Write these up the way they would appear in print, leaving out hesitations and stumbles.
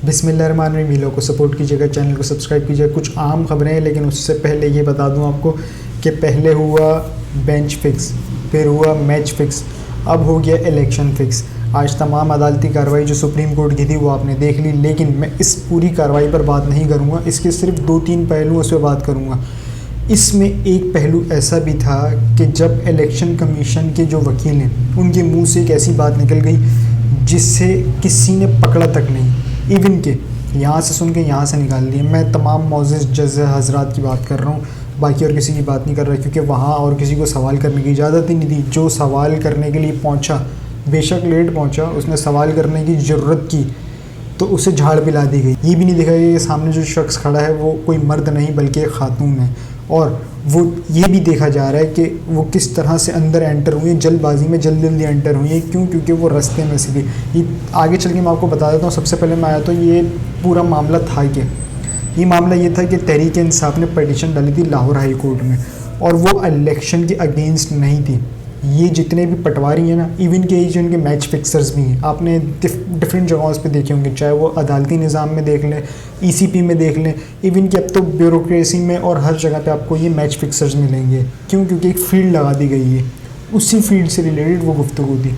بسم اللہ الرحمن الرحیم. ویلو کو سپورٹ کیجیے گا, چینل کو سبسکرائب کیجیے گا. کچھ عام خبریں ہیں لیکن اس سے پہلے یہ بتا دوں آپ کو کہ پہلے ہوا بینچ فکس, پھر ہوا میچ فکس, اب ہو گیا الیکشن فکس. آج تمام عدالتی کارروائی جو سپریم کورٹ کی تھی وہ آپ نے دیکھ لی, لیکن میں اس پوری کارروائی پر بات نہیں کروں گا. اس کے صرف 2-3 پہلو اس پہ بات کروں گا. اس میں ایک پہلو ایسا بھی تھا کہ جب الیکشن کمیشن کے جو وکیل ہیں ان کے منہ سے ایک ایسی بات نکل گئی جس سے کسی نے پکڑا تک نہیں, ایون کہ یہاں سے سن کے یہاں سے نکال دیے. میں تمام معزز جج حضرات کی بات کر رہا ہوں, باقی اور کسی کی بات نہیں کر رہا, کیونکہ وہاں اور کسی کو سوال کرنے کی اجازت ہی نہیں تھی. جو سوال کرنے کے لیے پہنچا, بے شک لیٹ پہنچا, اس نے سوال کرنے کی ضرورت کی تو اسے جھاڑ پلا دی گئی. یہ بھی نہیں دیکھا گیا کہ سامنے جو شخص کھڑا ہے وہ کوئی مرد نہیں بلکہ ایک خاتون ہے, اور وہ یہ بھی دیکھا جا رہا ہے کہ وہ کس طرح سے اندر انٹر ہوئی, جلد بازی میں جلدی انٹر ہوئی ہے. کیوں؟ کیونکہ وہ رستے میں سے تھی. یہ آگے چل کے میں آپ کو بتا دیتا ہوں. سب سے پہلے میں آیا تو یہ پورا معاملہ تھا کہ یہ معاملہ یہ تھا کہ تحریک انصاف نے پٹیشن ڈالی تھی لاہور ہائی کورٹ میں, اور وہ الیکشن کے اگینسٹ نہیں تھی. یہ جتنے بھی پٹواری ہیں نا, ایون کہ جو ان کے میچ فکسرز بھی ہیں, آپ نے ڈفرینٹ جگہوں پہ دیکھے ہوں گے, چاہے وہ عدالتی نظام میں دیکھ لیں, ای سی پی میں دیکھ لیں, ایون کہ اب تو بیوروکریسی میں اور ہر جگہ پہ آپ کو یہ میچ فکسرز ملیں گے. کیوں؟ کیونکہ ایک فیلڈ لگا دی گئی ہے, اسی فیلڈ سے ریلیٹڈ وہ گفتگو تھی.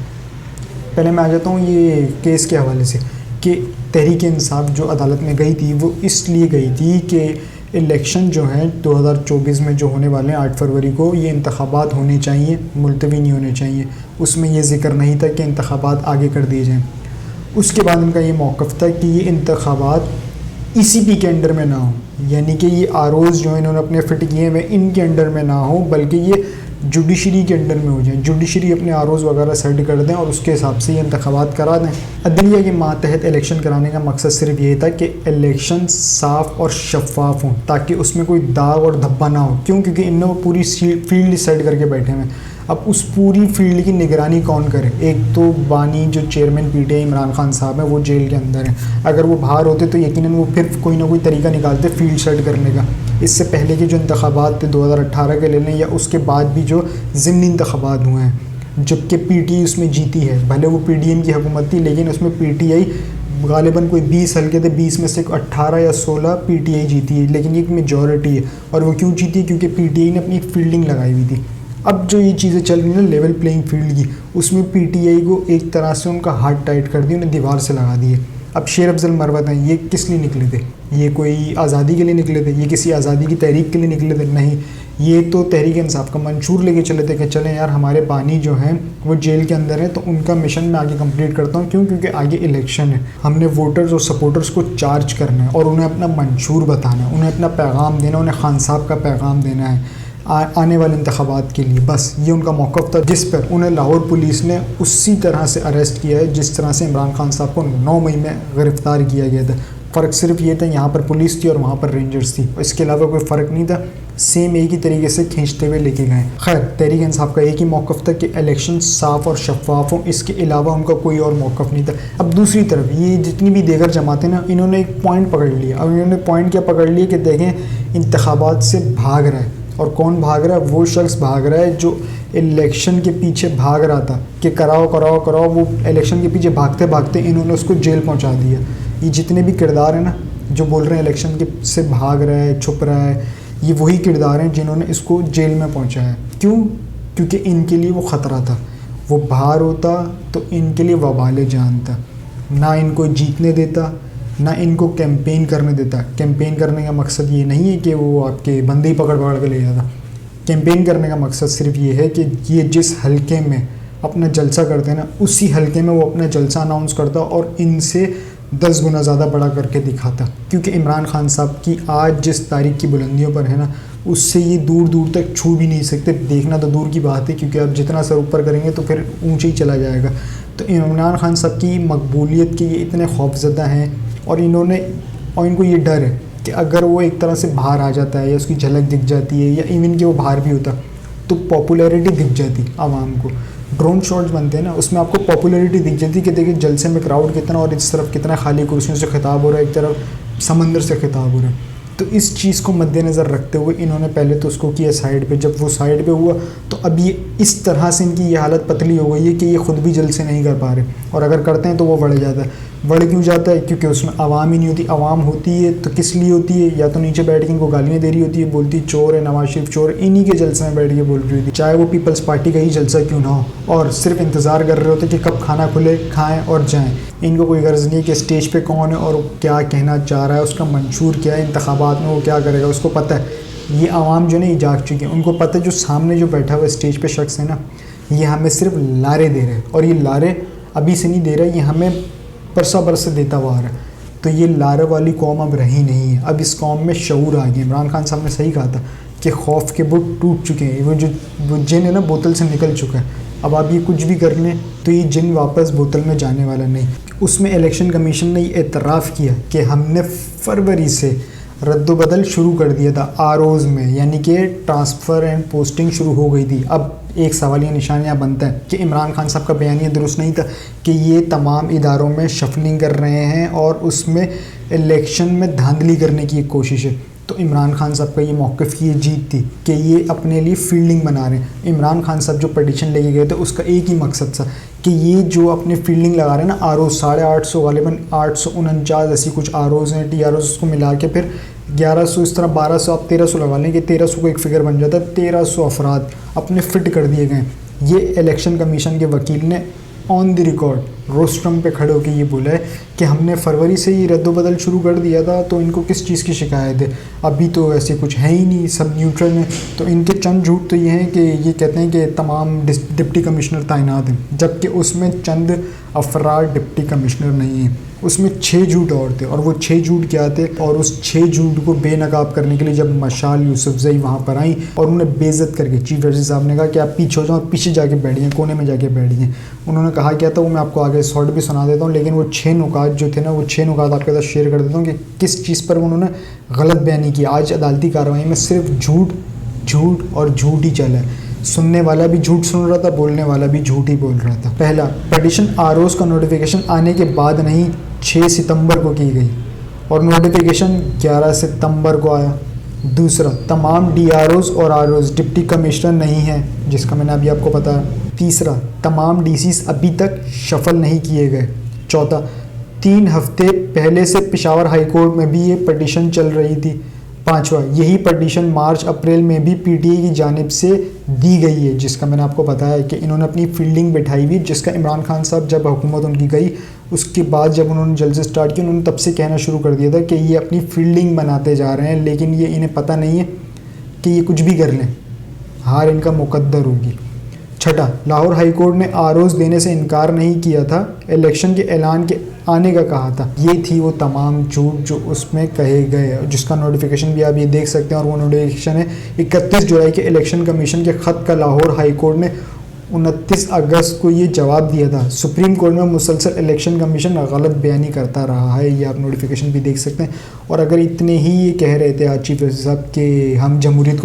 پہلے میں آ جاتا ہوں یہ کیس کے حوالے سے کہ تحریک انصاف جو عدالت میں گئی تھی وہ اس لیے گئی تھی کہ الیکشن جو ہیں 2024 میں جو ہونے والے ہیں 8 فروری کو, یہ انتخابات ہونے چاہیے, ملتوی نہیں ہونے چاہیے. اس میں یہ ذکر نہیں تھا کہ انتخابات آگے کر دیے جائیں. اس کے بعد ان کا یہ موقف تھا کہ یہ انتخابات ای سی پی کے انڈر میں نہ ہوں, یعنی کہ یہ آروز جو انہوں نے اپنے فٹ کیے ہیں ان کے انڈر میں نہ ہوں, بلکہ یہ جوڈیشری کے انڈر میں ہو جائیں. جوڈیشری اپنے آروز وغیرہ سیٹ کر دیں اور اس کے حساب سے یہ انتخابات کرا دیں. عدلیہ کے ماتحت الیکشن کرانے کا مقصد صرف یہ تھا کہ الیکشن صاف اور شفاف ہوں, تاکہ اس میں کوئی داغ اور دھبا نہ ہو. کیوں؟ کیونکہ ان نے پوری فیلڈ سیٹ کر کے بیٹھے ہیں. اب اس پوری فیلڈ کی نگرانی کون کرے؟ ایک تو بانی جو chairman P T I Imran Khan صاحب ہیں, وہ جیل کے اندر ہیں. اگر وہ باہر ہوتے تو یقیناً وہ پھر کوئی نہ کوئی طریقہ نکالتے فیلڈ سیٹ کرنے کا. اس سے پہلے کے جو انتخابات تھے 2018 کے لے لیں, یا اس کے بعد بھی جو ضمنی انتخابات ہوئے ہیں, جبکہ پی ٹی آئی اس میں جیتی ہے, بھلے وہ پی ڈی ایم کی حکومت تھی, لیکن اس میں پی ٹی آئی غالباً کوئی 20 حلقے تھے, 20 میں سے 18 یا 16 پی ٹی آئی جیتی ہے, لیکن یہ ایک میجورٹی ہے. اور وہ کیوں جیتی ہے؟ کیونکہ پی ٹی آئی نے اپنی ایک فیلڈنگ لگائی ہوئی تھی. اب جو یہ چیزیں چل رہی ہیں نا لیول پلینگ فیلڈ کی, اس میں پی ٹی آئی کو ایک طرح سے ان کا ہاتھ ٹائٹ کر دی, انہیں دیوار سے لگا دیے. اب شیر افضل مروت ہیں, یہ کس لیے نکلے تھے؟ یہ کوئی آزادی کے لیے نکلے تھے؟ یہ کسی آزادی کی تحریک کے لیے نکلے تھے؟ نہیں, یہ تو تحریک انصاف کا منشور لے کے چلے تھے کہ چلیں یار ہمارے بانی جو ہیں وہ جیل کے اندر ہیں, تو ان کا مشن میں آگے کمپلیٹ کرتا ہوں. کیوں؟ کیونکہ آگے الیکشن ہے, ہم نے ووٹرز اور سپورٹرز کو چارج کرنا ہے اور انہیں اپنا منشور بتانا ہے, انہیں اپنا پیغام دینا, انہیں خان صاحب کا پیغام دینا ہے آنے والے انتخابات کے لیے. بس یہ ان کا موقف تھا, جس پر انہیں لاہور پولیس نے اسی طرح سے اریسٹ کیا ہے جس طرح سے عمران خان صاحب کو 9 مئی میں گرفتار کیا گیا تھا. فرق صرف یہ تھا, یہاں پر پولیس تھی اور وہاں پر رینجرز تھی, اس کے علاوہ کوئی فرق نہیں تھا. سیم ایک ہی طریقے سے کھینچتے ہوئے لے کے گئے. خیر, تحریک انصاف کا ایک ہی موقف تھا کہ الیکشن صاف اور شفاف ہوں, اس کے علاوہ ان کا کوئی اور موقف نہیں تھا. اب دوسری طرف یہ جتنی بھی دیگر جماعتیں نا, انہوں نے ایک پوائنٹ پکڑ لیا. اب انہوں نے پوائنٹ کیا پکڑ لیا کہ دیکھیں انتخابات سے بھاگ رہا ہے. اور کون بھاگ رہا ہے؟ وہ شخص بھاگ رہا ہے جو الیکشن کے پیچھے بھاگ رہا تھا کہ کراؤ کراؤ کراؤ. وہ الیکشن کے پیچھے بھاگتے بھاگتے انہوں نے اس کو جیل پہنچا دیا. یہ جتنے بھی کردار ہیں نا جو بول رہے ہیں الیکشن کے سے بھاگ رہا ہے, چھپ رہا ہے, یہ وہی کردار ہیں جنہوں نے اس کو جیل میں پہنچایا. کیوں؟ کیونکہ ان کے لیے وہ خطرہ تھا. وہ باہر ہوتا تو ان کے لیے وبال جان تھا. نہ ان کو جیتنے دیتا, نہ ان کو کیمپین کرنے دیتا. کیمپین کرنے کا مقصد یہ نہیں ہے کہ وہ آپ کے بندے ہی پکڑ کے لے جاتا. کیمپین کرنے کا مقصد صرف یہ ہے کہ یہ جس حلقے میں اپنا جلسہ کرتے ہیں نا, اسی حلقے میں وہ اپنا جلسہ اناؤنس کرتا اور ان سے 10 گنا زیادہ بڑا کر کے دکھاتا. کیونکہ عمران خان صاحب کی آج جس تاریخ کی بلندیوں پر ہے نا, اس سے یہ دور دور تک چھو بھی نہیں سکتے. دیکھنا تو دور کی بات ہے, کیونکہ آپ جتنا سر اوپر کریں گے تو پھر اونچے ہی چلا جائے گا. تو عمران خان صاحب کی مقبولیت کے یہ اتنے خوفزدہ ہیں, اور ان کو یہ ڈر ہے کہ اگر وہ ایک طرح سے باہر آ جاتا ہے یا اس کی جھلک دکھ جاتی ہے, یا ایون کہ وہ باہر بھی ہوتا تو پاپولیرٹی دکھ جاتی عوام کو. ڈرون شاٹس بنتے ہیں نا, اس میں آپ کو پاپولیرٹی دکھ جاتی کہ دیکھیں جلسے میں کراؤڈ کتنا, اور اس طرف کتنا خالی کرسیوں سے خطاب ہو رہا ہے, ایک طرف سمندر سے خطاب ہو رہا ہے. تو اس چیز کو مد نظر رکھتے ہوئے انہوں نے پہلے تو اس کو کیا سائڈ پہ. جب وہ سائڈ پہ ہوا تو اب یہ اس طرح سے ان کی یہ حالت پتلی ہو گئی ہے کہ یہ خود بھی جلسے نہیں کر پا رہے, اور اگر کرتے ہیں تو وہ بڑھ جاتا ہے. بڑھ کیوں جاتا ہے؟ کیونکہ اس میں عوام ہی نہیں ہوتی. عوام ہوتی ہے تو کس لیے ہوتی ہے؟ یا تو نیچے بیٹھ کے ان کو گالیاں دے رہی ہوتی ہے, بولتی چور ہے نواز شریف چور ہے, انہی کے جلسے میں بیٹھ کے بول رہی ہوتی, چاہے وہ پیپلز پارٹی کا ہی جلسہ کیوں نہ ہو, اور صرف انتظار کر رہے ہوتے کہ کب کھانا کھلے, کھائیں اور جائیں. ان کو کوئی غرض نہیں ہے کہ اسٹیج پہ کون ہے اور کیا کہنا چاہ رہا ہے, اس کا منشور کیا ہے, انتخابات میں وہ کیا کرے گا, اس کو پتہ ہے. یہ عوام جو نہیں جاگ چکی ہیں, ان کو پتہ ہے جو سامنے جو بیٹھا ہوا اسٹیج پہ شخص ہے نا, یہ ہمیں صرف لارے دے رہے ہیں, اور یہ لارے ابھی سے نہیں دے رہا, یہ ہمیں برسوں برس سے دیتا ہوا آ رہا ہے. تو یہ لارے والی قوم اب رہی نہیں ہے. اب اس قوم میں شعور آ گیا. عمران خان صاحب نے صحیح کہا تھا کہ خوف کے بت ٹوٹ چکے ہیں. وہ جن ہے نا بوتل سے نکل چکا ہے. اب آپ یہ کچھ بھی کر لیں تو یہ جن واپس بوتل میں جانے والا نہیں. اس میں الیکشن کمیشن نے یہ اعتراف کیا کہ ہم نے فروری سے رد و بدل شروع کر دیا تھا آروز میں, یعنی کہ ٹرانسفر اینڈ پوسٹنگ شروع ہو گئی تھی. اب ایک سوالیہ نشان یہاں بنتا ہے کہ عمران خان صاحب کا بیانیہ درست نہیں تھا کہ یہ تمام اداروں میں شفلنگ کر رہے ہیں اور اس میں الیکشن میں دھاندلی کرنے کی ایک کوشش ہے. تو عمران خان صاحب کا یہ موقف کی یہ جیت تھی کہ یہ اپنے لیے فیلڈنگ بنا رہے ہیں. عمران خان صاحب جو پٹیشن لے کے گئے تھے اس کا ایک ہی مقصد تھا کہ یہ جو اپنے فیلڈنگ لگا رہے ہیں نا آروز 850 غالباً 849 ایسی کچھ آروز ہیں, ٹی آروز, اس کو ملا کے پھر 1100 اس طرح 1200 آپ 1300 لگا لیں کہ 1300 کو ایک فگر بن جاتا ہے. 1300 افراد اپنے فٹ کر دیے گئے. یہ الیکشن کمیشن کے وکیل نے آن دی ریکارڈ روسٹرم پہ کھڑے ہو کے یہ بولا ہے کہ ہم نے فروری سے ہی رد و بدل شروع کر دیا تھا, تو ان کو کس چیز کی شکایت ہے, ابھی تو ایسے کچھ ہے ہی نہیں, سب نیوٹرل ہیں. تو ان کے چند جھوٹ تو یہ ہیں کہ یہ کہتے ہیں کہ تمام ڈپٹی کمشنر تعینات ہیں, جبکہ اس میں چند افراد ڈپٹی کمشنر نہیں ہیں. اس میں 6 جھوٹ اور تھے, اور وہ 6 جھوٹ کیا تھے, اور اس 6 جھوٹ کو بے نقاب کرنے کے لیے جب مشال یوسفزئی وہاں پر آئیں اور انہوں نے بے عزت کر کے چیف جسٹس صاحب نے کہا کہ آپ پیچھے ہو جاؤ, اور پیچھے جا کے بیٹھ جائیں, کونے میں جا کے بیٹھ جائیں. انہوں نے کہا کیا تھا وہ میں آپ کو آگے شارٹ بھی سنا دیتا ہوں, لیکن وہ 6 نکات جو تھے نا, وہ 6 نکات آپ کے ساتھ شیئر کر دیتا ہوں کہ کس چیز پر انہوں نے غلط بیانی کی. آج عدالتی کارروائی میں صرف جھوٹ اور جھوٹ ہی چلا ہے. سننے والا بھی جھوٹ سن رہا تھا, بولنے والا بھی جھوٹ ہی بول رہا تھا. پہلا, پٹیشن آروز کا نوٹیفیکیشن آنے کے بعد نہیں 6 ستمبر کو کی گئی, اور نوٹیفیکیشن 11 ستمبر کو آیا. دوسرا, تمام ڈی آروز اور آروز ڈپٹی کمشنر نہیں ہیں, جس کا میں نے ابھی آپ کو بتایا. تیسرا, تمام ڈی سیز ابھی تک شفل نہیں کیے گئے. چوتھا, 3 ہفتے پہلے سے پشاور ہائی کورٹ میں بھی یہ پٹیشن چل رہی تھی. پانچواں, یہی پٹیشن مارچ اپریل میں بھی پی ٹی آئی کی جانب سے دی گئی ہے, جس کا میں نے آپ کو بتایا کہ انہوں نے اپنی فیلڈنگ بٹھائی ہوئی, جس کا عمران خان صاحب جب حکومت ان کی گئی اس کے بعد جب انہوں نے جلسے سٹارٹ کیے, انہوں نے تب سے کہنا شروع کر دیا تھا کہ یہ اپنی فیلڈنگ بناتے جا رہے ہیں, لیکن یہ انہیں پتہ نہیں ہے کہ یہ کچھ بھی کر لیں, ہار ان کا مقدر ہوگی. چھٹا, لاہور ہائی کورٹ نے آروز دینے سے انکار نہیں کیا تھا, الیکشن کے اعلان کے آنے کا کہا تھا. یہ تھی وہ تمام جھوٹ جو اس میں کہے گئے, جس کا نوٹیفیکیشن بھی آپ یہ دیکھ سکتے ہیں, اور وہ نوٹیفیکیشن ہے 31 جولائی کے الیکشن کمیشن کے خط کا. لاہور ہائی کورٹ نے 29 اگست کو یہ جواب دیا تھا. سپریم کورٹ میں مسلسل الیکشن کمیشن غلط بیانی کرتا رہا ہے, یہ آپ نوٹیفیکیشن بھی دیکھ سکتے ہیں. اور اگر اتنے ہی یہ کہہ رہے تھے آج چیف جسٹس صاحب کہ ہم جمہوریت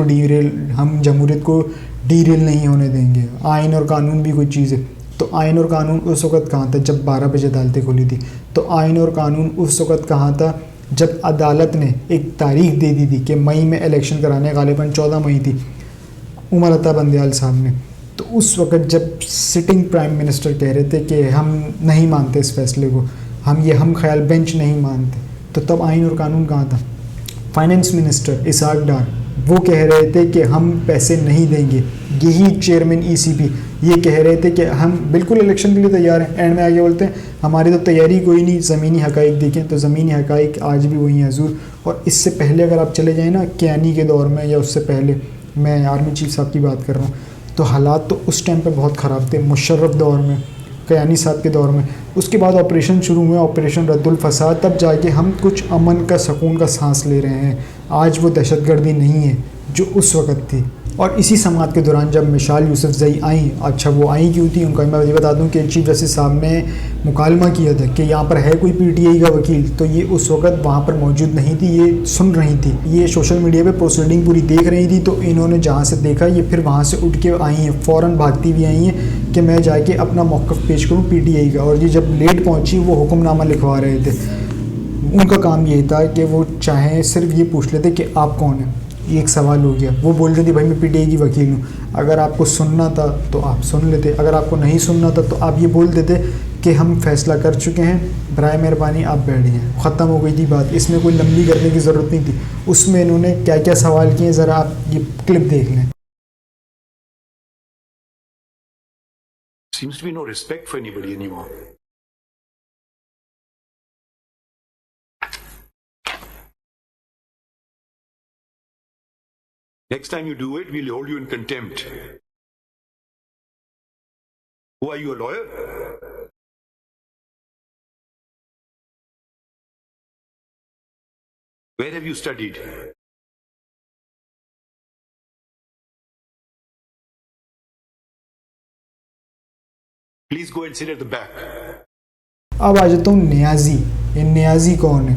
کو ڈیریل نہیں ہونے دیں گے, آئین اور قانون بھی کوئی چیز ہے, تو آئین اور قانون اس وقت کہاں تھا جب 12 بجے عدالتیں کھلی تھی. تو آئین اور قانون اس وقت کہاں تھا جب عدالت نے ایک تاریخ دے دی تھی کہ مئی میں الیکشن کرانے, غالباً 14 مئی تھی, عمر عطا بندیال صاحب نے. تو اس وقت جب سٹنگ پرائم منسٹر کہہ رہے تھے کہ ہم نہیں مانتے اس فیصلے کو, ہم خیال بینچ نہیں مانتے, تو تب آئین اور قانون کہاں تھا. فائنینس منسٹر اسحاق ڈار وہ کہہ رہے تھے کہ ہم پیسے نہیں دیں گے. یہی چیئرمین ای سی پی یہ کہہ رہے تھے کہ ہم بالکل الیکشن کے لیے تیار ہیں. اینڈ میں آگے بولتے ہیں ہماری تو تیاری کوئی نہیں, زمینی حقائق دیکھیں. تو زمینی حقائق آج بھی وہی ہیں حضور. اور اس سے پہلے اگر آپ چلے جائیں نا کیانی کے دور میں, یا اس سے پہلے, میں آرمی چیف صاحب کی بات کر رہا ہوں, تو حالات تو اس ٹائم پہ بہت خراب تھے. مشرف دور میں, کیانی صاحب کے دور میں. اس کے بعد آپریشن شروع ہوئے, آپریشن رد الفساد, تب جا کے ہم کچھ امن کا سکون کا سانس لے رہے ہیں. آج وہ دہشت گردی نہیں ہے جو اس وقت تھی. اور اسی سماعت کے دوران جب مشال یوسفزئی آئیں, اچھا وہ آئیں کیوں تھی, ان کا میں یہ بتا دوں کہ چیف جسٹس صاحب نے مکالمہ کیا تھا کہ یہاں پر ہے کوئی پی ٹی آئی کا وکیل, تو یہ اس وقت وہاں پر موجود نہیں تھی, یہ سن رہی تھی, یہ سوشل میڈیا پہ پروسیڈنگ پوری دیکھ رہی تھی. تو انہوں نے جہاں سے دیکھا یہ پھر وہاں سے اٹھ کے آئی ہیں, فوراً بھاگتی ہوئی آئی ہیں کہ میں جا کے اپنا موقف پیش کروں پی ٹی آئی کا. اور یہ جب لیٹ پہنچی وہ حکم نامہ لکھوا رہے تھے. ان کا کام یہ تھا کہ وہ چاہیں صرف یہ پوچھ لیتے کہ آپ کون ہیں. یہ ایک سوال ہو گیا. وہ بول رہی تھی بھائی میں پی ٹی آئی کی وکیل ہوں. اگر آپ کو سننا تھا تو آپ سن لیتے, اگر آپ کو نہیں سننا تھا تو آپ یہ بول دیتے کہ ہم فیصلہ کر چکے ہیں, برائے مہربانی آپ بیٹھ جائیں. ختم ہو گئی تھی بات. اس میں کوئی لمبی کرنے کی ضرورت نہیں تھی. اس میں انہوں نے کیا کیا سوال کیے ذرا آپ یہ کلپ دیکھ لیں. Seems to be no respect for anybody anymore. Next time you do it, we'll hold you in contempt. Who are you, a lawyer? Where have you studied? Please go and sit at the back. اب آ جاتا ہوں نیازی. یہ نیازی کون ہے؟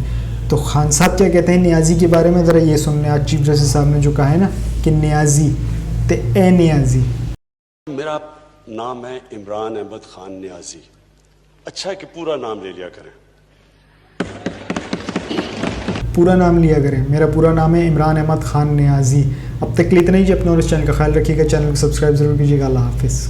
تو خان صاحب کیا کہتے ہیں نیازی کے بارے میں, ذرا یہ سن لیں. آج چیف جسٹس صاحب نے جو کہا ہے نا کہ نیازی تے اے نیازی. میرا نام ہے عمران احمد خان نیازی. اچھا ہے کہ پورا نام لے لیا کریں. پورا نام لیا کریں. میرا پورا نام ہے عمران احمد خان نیازی. اب تک کے لیے اتنا ہی. جی اپنا اور اس چینل کا خیال رکھیے گا. چینل کو سبسکرائب ضرور کیجیے گا. اللہ حافظ.